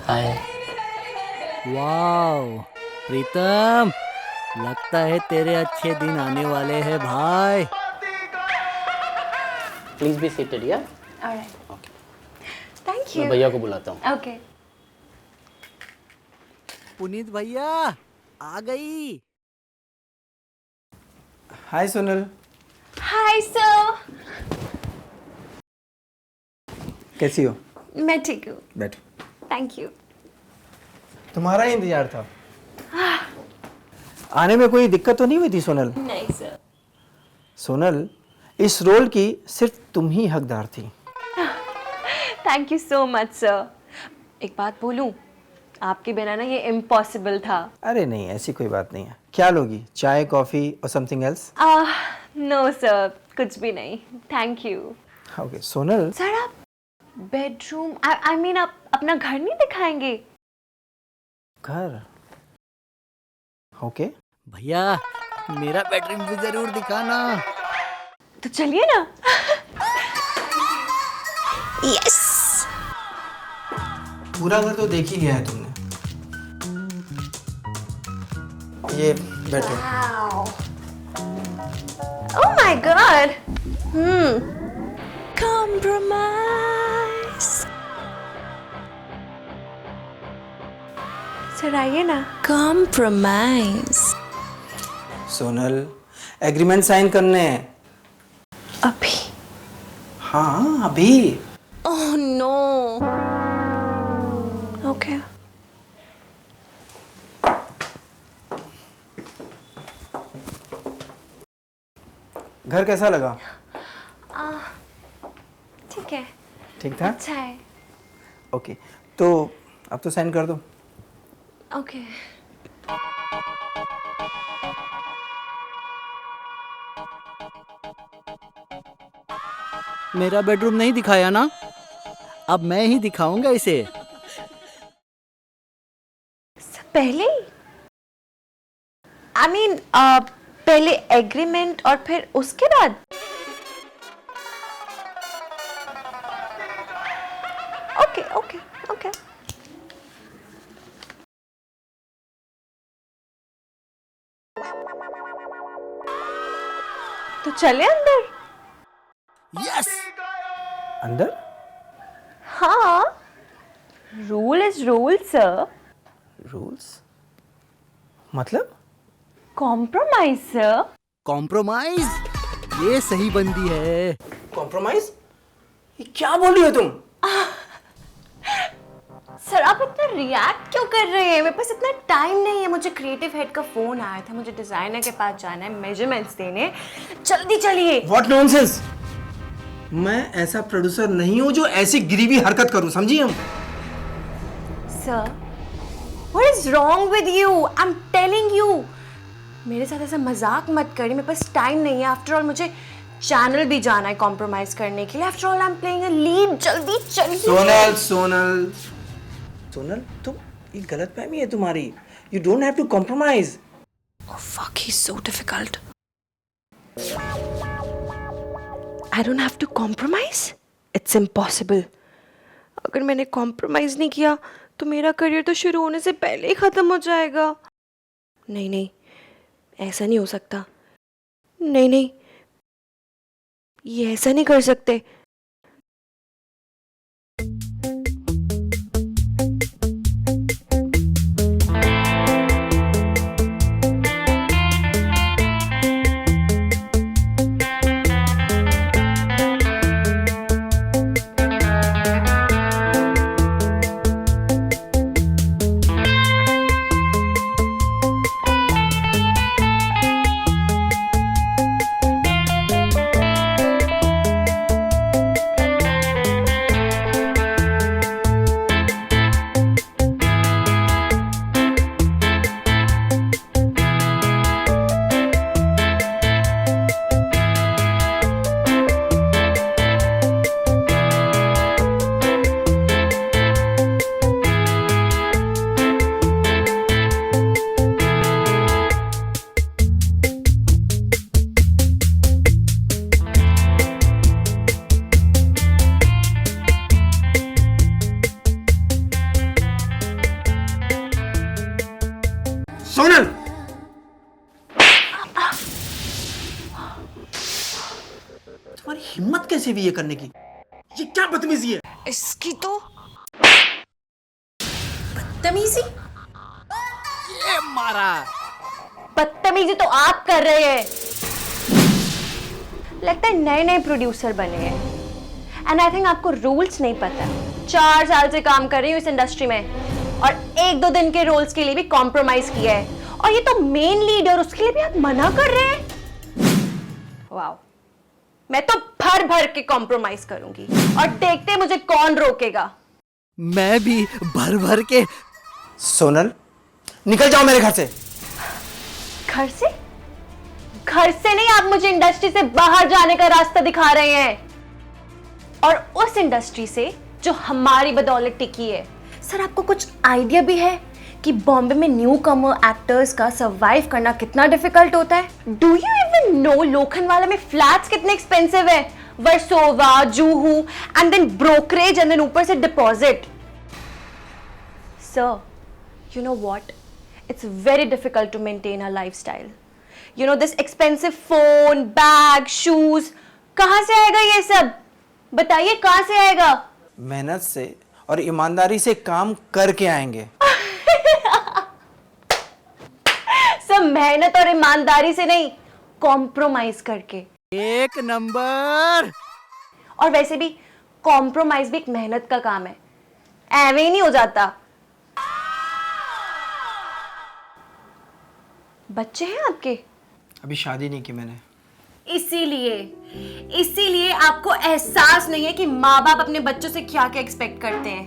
हाय। वाह प्रीतम, लगता है तेरे अच्छे दिन आने वाले हैं भाई। प्लीज बी सीटेड या। Alright. ओके, Thank मैं you. भैया को बुलाता हूँ। Okay. पुनीत भैया आ गई। हाय सोनल, Hi sir. कैसी हो? मैं ठीक हूँ. बैठो। Thank you. तुम्हारा ही इंतजार था। आने में कोई दिक्कत तो नहीं हुई थी सोनल? नहीं सर. सोनल, इस रोल की सिर्फ तुम ही हकदार थी। Thank you so much sir. एक बात बोलूँ, आपके बिना ना ये इम्पॉसिबल था. अरे नहीं, ऐसी कोई बात नहीं है। क्या लोगी, चाय कॉफी और समथिंग एल्स? नो सर, कुछ भी नहीं. Thank you. Okay Sonal, sir आप बेडरूम आई मीन आप अपना घर नहीं दिखाएंगे? घर? ओके। भैया मेरा बेडरूम भी जरूर दिखाना। तो चलिए ना. यस. पूरा घर तो देख ही लिया है तुमने। ये bedroom. Oh my god. Compromise. Sir आइए ना. Compromise. सोनल, एग्रीमेंट साइन करने हैं। अभी. हाँ अभी। Oh no. Okay. घर कैसा लगा? ठीक है. ठीक था? अच्छा है. ओके, तो अब तो साइन कर दो। ओके. मेरा बेडरूम नहीं दिखाया ना, अब मैं ही दिखाऊंगा इसे। पहले ही आई मीन पहले एग्रीमेंट और फिर उसके बाद. Okay okay okay. तो चले अंदर. यस। अंदर? हाँ. Rule is rule sir. Rules मतलब? Compromise sir. कॉम्प्रोमाइज, ये सही बंदी है। कॉम्प्रोमाइज? ये क्या बोल रही हो तुम? सर आप इतना रिएक्ट क्यों कर रहे हैं? मेरे पास इतना टाइम नहीं है. मुझे क्रिएटिव हेड का फोन आया था, मुझे डिजाइनर के पास जाना है मेजरमेंट्स देने. जल्दी चलिए. What nonsense? मैं ऐसा प्रोड्यूसर नहीं हूँ जो ऐसी गिरीवी हरकत करूँ, समझी हम? Sir what is wrong with you? I am telling you. मेरे साथ ऐसा मजाक मत करिए. मेरे पास टाइम नहीं है. आफ्टर ऑल मुझे चैनल भी जाना है कॉम्प्रोमाइज करने के लिए. After all I am playing a lead. जल्दी चलिए. सोनल, सोनल, सोनल, तुम ये गलतफहमी है तुम्हारी. You don't have to compromise. Oh fuck, he's so difficult. I don't have to compromise? It's impossible. अगर मैंने कॉम्प्रोमाइज नहीं किया तो मेरा करियर तो शुरू होने से पहले ही खत्म हो जाएगा. नहीं नहीं, ऐसा नहीं हो सकता. नहीं नहीं, ये ऐसा नहीं कर सकते. सोनल, तुम्हारी हिम्मत कैसे हुई ये करने की? ये क्या बदतमीजी है? इसकी तो बदतमीजी। ये मारा। बदतमीजी तो आप कर रहे हैं। लगता है नए नए प्रोड्यूसर बने हैं एंड आई थिंक आपको रूल्स नहीं पता। 4 साल से काम कर रही हूँ इस इंडस्ट्री में और 1-2 दिन के रोल्स के लिए भी कॉम्प्रोमाइज किया है, और ये तो मेन लीडर, उसके लिए भी आप मना कर रहे हैं। वाओ, मैं तो भर भर के कॉम्प्रोमाइज करूंगी और देखते हैं मुझे कौन रोकेगा। मैं भी भर भर के। सोनल, निकल जाओ मेरे घर से। घर से? घर से नहीं, आप मुझे इंडस्ट्री से बाहर जाने का रास्ता दिखा रहे हैं, और उस इंडस्ट्री से जो हमारी बदौलत टिकी है। सर, आपको कुछ आइडिया भी है कि बॉम्बे में न्यू कमर एक्टर्स का सरवाइव करना कितना डिफिकल्ट होता है? Do you even know Lokhandwala में फ्लैट्स कितने एक्सपेंसिव है? Versova, Juhu and then brokerage and then ऊपर से deposit. Sir, you know what? It's very difficult to maintain a lifestyle. You know, this expensive phone, bag, shoes, कहाँ से आएगा ये सब? बताइए कहाँ से आएगा? मेहनत से और ईमानदारी से काम करके आएंगे। सब मेहनत और ईमानदारी से नहीं, कॉम्प्रोमाइज करके। 1 नंबर। और वैसे भी कॉम्प्रोमाइज भी एक मेहनत का काम है, ऐवे ही नहीं हो जाता। बच्चे हैं आपके? अभी शादी नहीं की मैंने। इसीलिए आपको एहसास नहीं है कि माँ बाप अपने बच्चों से क्या क्या एक्सपेक्ट करते हैं।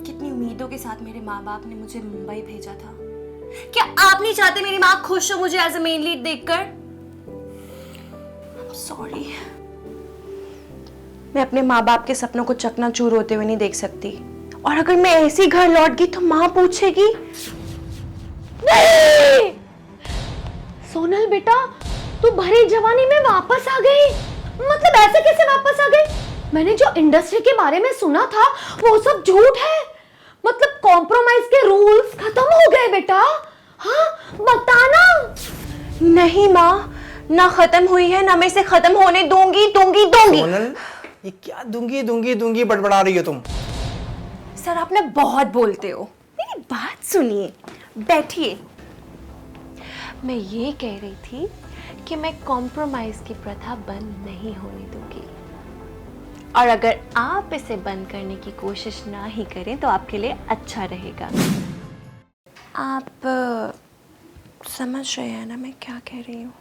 कितनी उम्मीदों के साथ मेरे माँ बाप ने मुझे मुंबई भेजा था। क्या आप नहीं चाहते मेरी माँ खुश हो मुझे एज अ मेन लीड देखकर? सॉरी, मैं अपने माँ बाप के सपनों को चकनाचूर होते हुए नहीं देख सकती, और अगर मैं ऐसे ही घर लौट गई तो माँ पूछेगी। नहीं! सोनल बेटा, तू भरी जवानी में वापस आ गई। मतलब ऐसे कैसे वापस आ गई? मैंने जो इंडस्ट्री के बारे में सुना था वो सब झूठ है। मतलब कॉम्प्रोमाइज के रूल्स खत्म हो गए बेटा। हाँ, बताना। नहीं माँ, ना खत्म हुई है, ना मैं इसे खत्म होने दूंगी। सोनल, ये क्या दूंगी बड़बड़ा रही हो तुम? सर, आप ना बहुत बोलते हो, मेरी बात सुनिए, बैठिए। मैं ये कह रही थी कि मैं कॉम्प्रोमाइज की प्रथा बंद नहीं होने दूंगी, और अगर आप इसे बंद करने की कोशिश ना ही करें तो आपके लिए अच्छा रहेगा। आप समझ रहे हैं ना मैं क्या कह रही हूँ?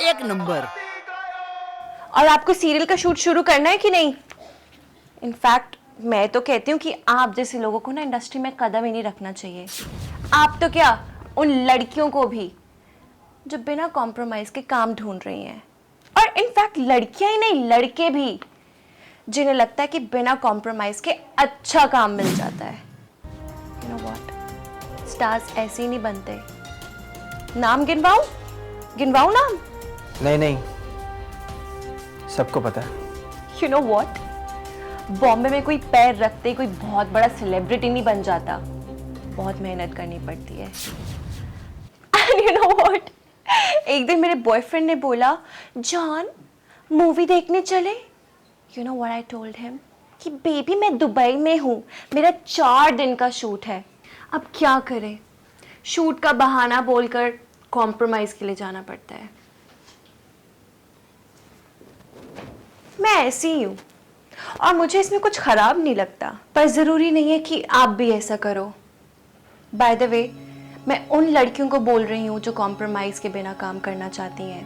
1 नंबर। और आपको सीरियल का शूट शुरू करना है कि नहीं? इनफैक्ट मैं तो कहती हूँ कि आप जैसे लोगों को ना इंडस्ट्री में कदम ही नहीं रखना चाहिए। आप तो क्या, उन लड़कियों को भी जो बिना कॉम्प्रोमाइज के काम ढूंढ रही हैं, और इनफैक्ट लड़कियां ही नहीं, लड़के भी, जिन्हें लगता है कि बिना कॉम्प्रोमाइज के अच्छा काम मिल जाता है। यू नो व्हाट, स्टार्स ऐसे ही नहीं बनते। नाम गिनवाऊं नाम? नहीं, सबको पता है। यू नो व्हाट, बॉम्बे में कोई पैर रखते ही कोई बहुत बड़ा सेलिब्रिटी नहीं बन जाता, बहुत मेहनत करनी पड़ती है। एंड यू नो व्हाट, एक दिन मेरे बॉयफ्रेंड ने बोला, जॉन मूवी देखने चले? You know what I told him कि बेबी मैं दुबई में हूँ, मेरा 4 दिन का शूट है। अब क्या करें, शूट का बहाना बोलकर कॉम्प्रोमाइज के लिए जाना पड़ता है। मैं ऐसी ही हूँ और मुझे इसमें कुछ खराब नहीं लगता, पर जरूरी नहीं है कि आप भी ऐसा करो। बाय द वे, मैं उन लड़कियों को बोल रही हूँ जो कॉम्प्रोमाइज के बिना काम करना चाहती हैं।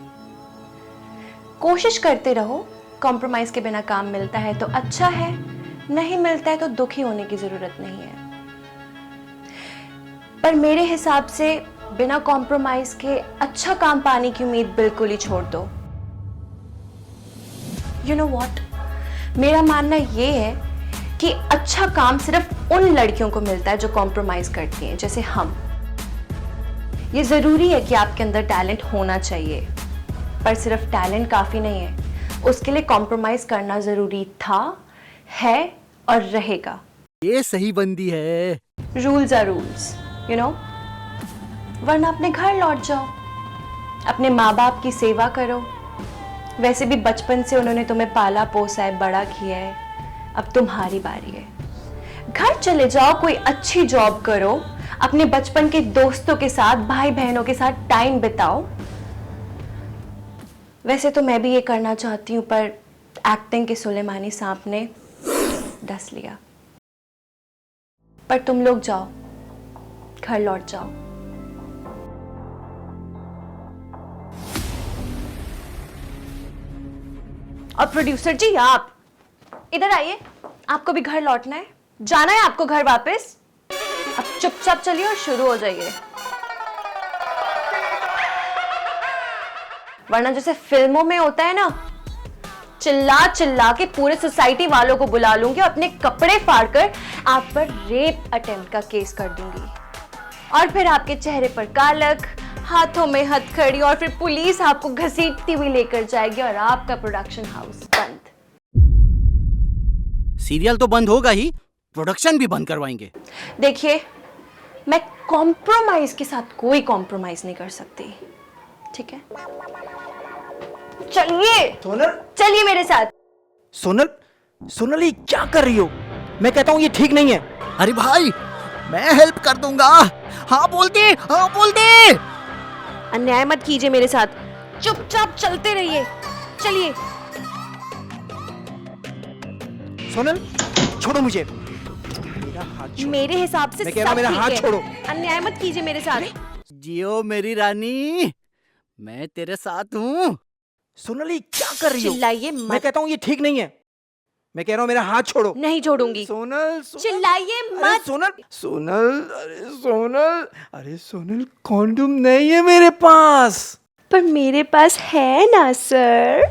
कोशिश करते रहो, कॉम्प्रोमाइज के बिना काम मिलता है तो अच्छा है, नहीं मिलता है तो दुखी होने की जरूरत नहीं है। पर मेरे हिसाब से बिना कॉम्प्रोमाइज के अच्छा काम पाने की उम्मीद बिल्कुल ही छोड़ दो। यू नो व्हाट, मेरा मानना ये है कि अच्छा काम सिर्फ उन लड़कियों को मिलता है जो कॉम्प्रोमाइज करती हैं, जैसे हम। ये जरूरी है कि आपके अंदर टैलेंट होना चाहिए, पर सिर्फ टैलेंट काफी नहीं है, उसके लिए कॉम्प्रोमाइज करना जरूरी था, है और रहेगा। ये सही बंदी है। Rules are rules, you know. वरना अपने घर लौट जाओ, अपने माँ बाप की सेवा करो। वैसे भी बचपन से उन्होंने तुम्हें पाला पोसा है, बड़ा किया है। अब तुम्हारी बारी है। घर चले जाओ, कोई अच्छी जॉब करो, अपने बचपन के दोस्तों के साथ, भाई बहनों के साथ टाइम बिताओ। वैसे तो मैं भी ये करना चाहती हूँ, पर एक्टिंग के सुलेमानी सांप ने डस लिया। पर तुम लोग जाओ, घर लौट जाओ। और प्रोड्यूसर जी, आप इधर आइए। आपको भी घर लौटना है, जाना है आपको घर वापस। अब चुपचाप चलिए और शुरू हो जाइए, वरना जैसे फिल्मों में होता है ना, चिल्ला चिल्ला के पूरे सोसाइटी वालों को बुला लूंगी और अपने कपड़े फाड़कर आप पर रेप अटेम्प्ट का केस कर दूंगी। और फिर आपके चेहरे पर कालक, हाथों में हथकड़ी, और फिर पुलिस आपको घसीटती हुई लेकर जाएगी और आपका प्रोडक्शन हाउस बंद। सीरियल तो बंद होगा ही, प्रोडक्शन भी बंद करवाएंगे। देखिए, मैं कॉम्प्रोमाइज के साथ कोई कॉम्प्रोमाइज नहीं कर सकती, ठीक है? चलिए सोनल, चलिए मेरे साथ। सोनल, सोनल ये क्या कर रही हो? मैं कहता हूँ ये ठीक नहीं है। अरे भाई, मैं हेल्प कर दूंगा। हाँ बोल दे, हाँ बोल दे। अन्याय मत कीजिए मेरे साथ, चुपचाप चलते रहिए। चलिए। सोनल, छोड़ो मुझे। मेरा हाथ छोड़ो। मेरे हिसाब से मैं कह रहा हूं, सब मेरा ठीक हाथ है। छोड़ो। अन्याय मत कीजिए मेरे साथ। जियो मेरी रानी, मैं तेरे साथ हूँ। सोनल ये क्या कर रही हो? चिल्लाइए मैं मत। कहता हूँ ये ठीक नहीं है। मैं कह रहा हूँ मेरा हाथ छोड़ो। नहीं छोड़ूंगी। सोनल, सोनल। चिल्लाइए अरे मत। सोनल, सोनल, अरे सोनल, अरे सोनल, कॉन्डोम नहीं है मेरे पास। पर मेरे पास है ना सर।